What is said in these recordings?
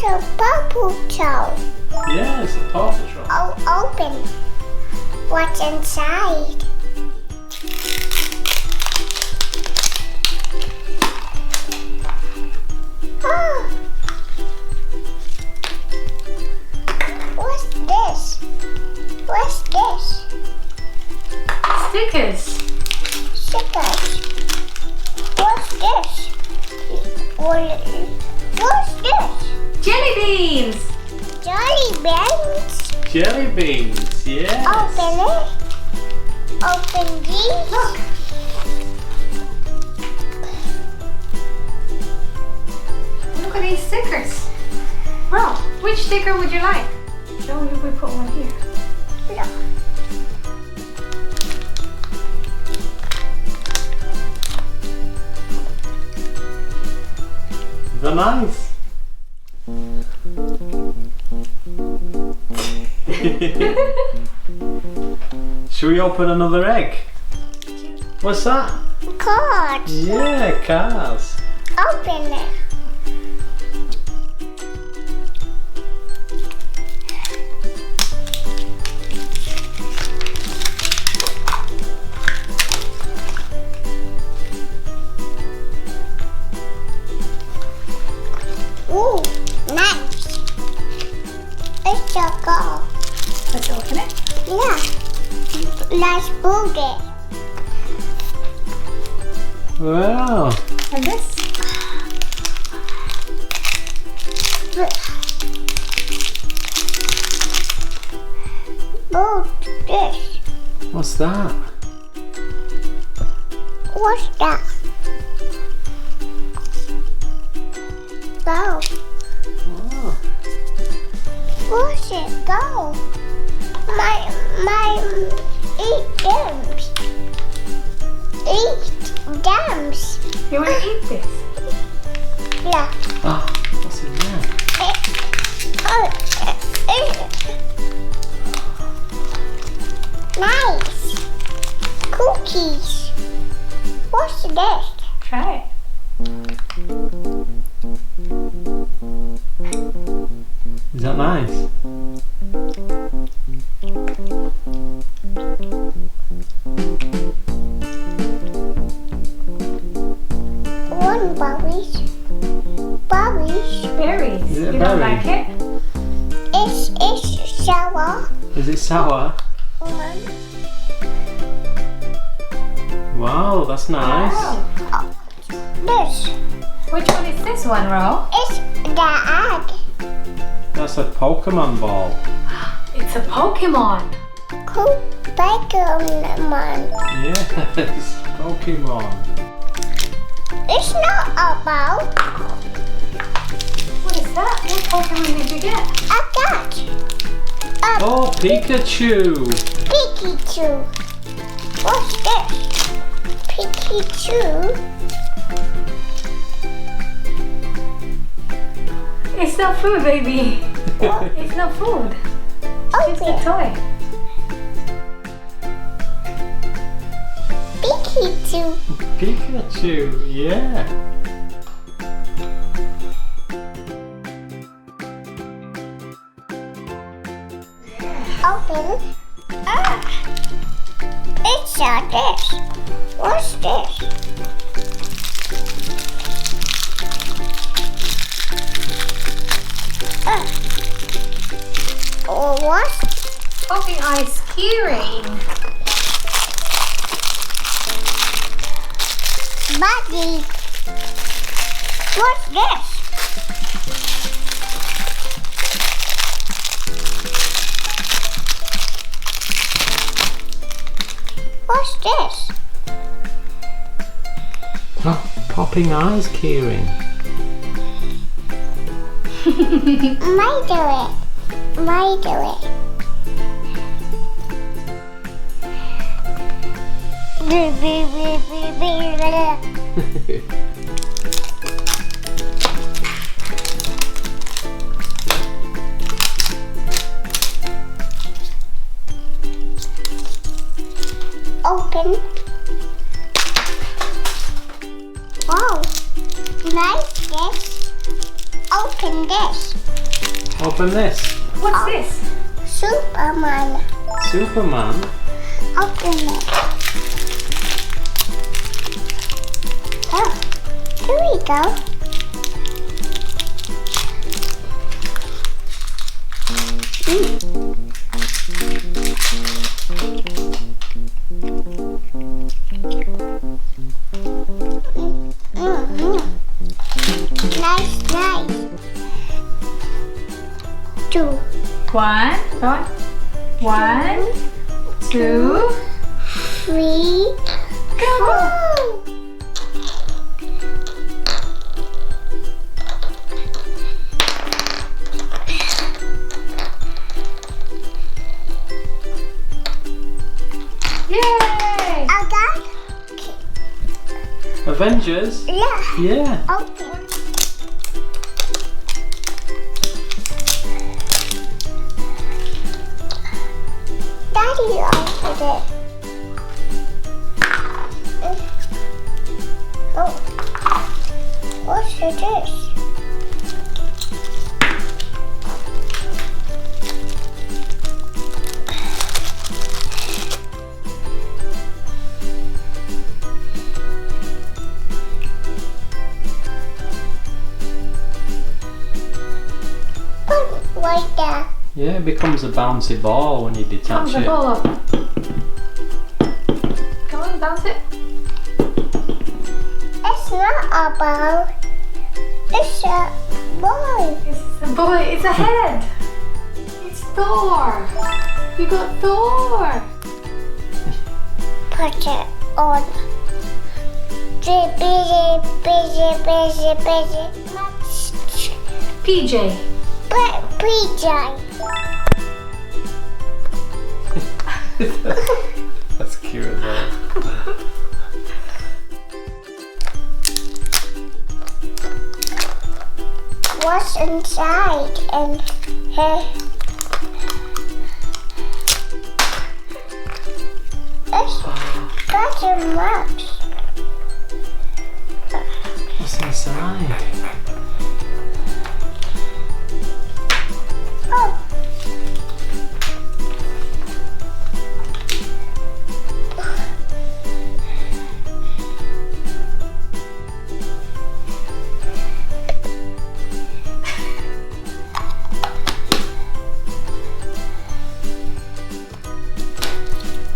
There's a Paw Patrol. Yeah, it's a Paw Patrol. Oh, open. What's inside? Oh. What's this? What's this? Stickers. Stickers. What's this? What's this? Jelly beans. Jelly beans. Jelly beans, yes. Open it. Open these. Look. Look at these stickers. Well, which sticker would you like? Show me if we put one here. Look. They're nice. Should we open another egg? What's that? Cards. Yeah, cars. Open it. Ooh, nice. It's a go. Let's open it. Yeah. Let's boot it. Wow. And this. Boot this. What's that? What's that? Go. Oh. What's it go? My, eat gems. Eat gems. You want to eat this? Yeah. Oh, what's in there? Nice. Cookies. What's this? Try it. Is that nice? One berries. Berries. Berries. Is it a You don't berry? like it? It's sour. Is it sour? One. Wow, that's nice. Wow. This. Which one is this one, Ro? It's the egg. That's a Pokemon ball. It's a Pokemon. Cool Pokemon. Yes, Pokemon. It's not a ball. What is that? What Pokemon did you get? A cat. A Oh, Pikachu. Pikachu. What's this? Pikachu. It's not food, baby. It's not food. It's just a Open. toy. Pikachu. Pikachu, yeah. Open. Ah. It's a this. What's this? Oh, what? Popping ice keyring. Buddy. What's this? What's this? Oh, popping eyes keyring. Might do it. Might do it. Open. Wow. Nice this. Open this. Open this. What's this? Superman. Superman. Open it. Oh, here we go. Nice. 2. 1. Go on. 1, 2, 3. go. Yay! I got. Avengers? Yeah. Yeah. Open. Daddy opened it. Oh. What's this? Like that. Yeah, it becomes a bouncy ball when you detach Bounce the it. ball up. Come on, bounce it. It's not a ball. It's a ball. It's a boy. It's a head. It's Thor. You got Thor. Put it on. Busy. PJ. But PJ. That's cute as well. What's inside? And it's got a much. What's inside? Oh.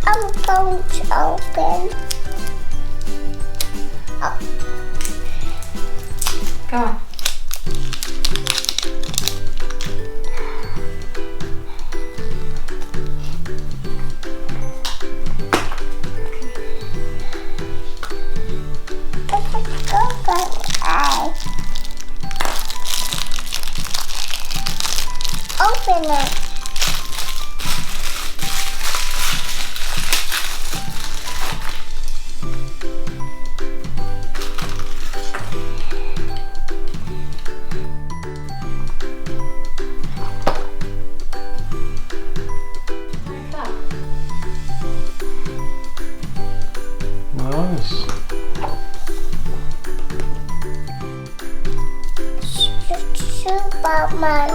I'm going to open. Oh. Go on. Open it. Like that. Nice. Superman.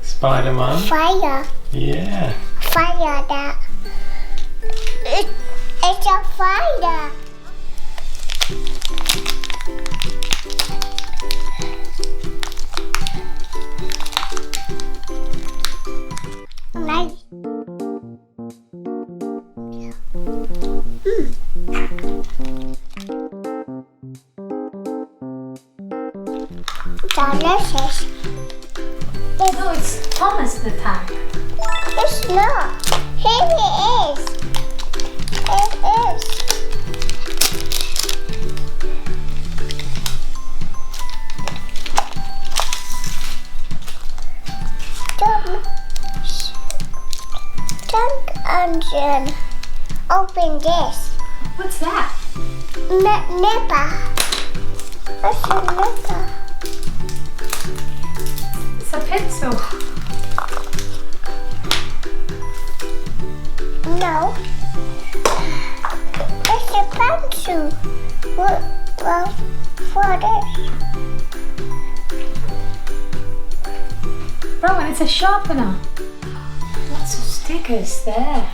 Spiderman? Fire. Yeah. Fire that. It's a fire. Nice. Delicious. No, it's Thomas the Tank. It's not. Here it is. It is. Tank engine. Open this. What's that? Nipper. It's a nipper. It's a pencil. No. It's a pencil. What for this. Rowan, it's a sharpener. Lots of stickers there.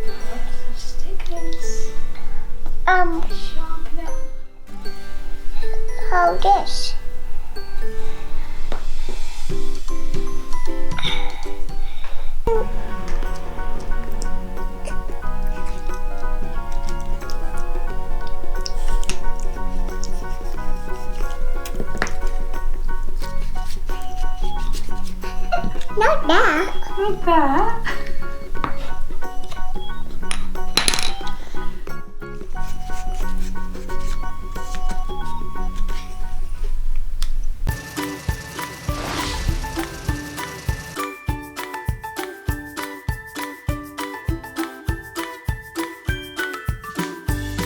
Lots of stickers. Sharpener. Hold this. Not that. Like that.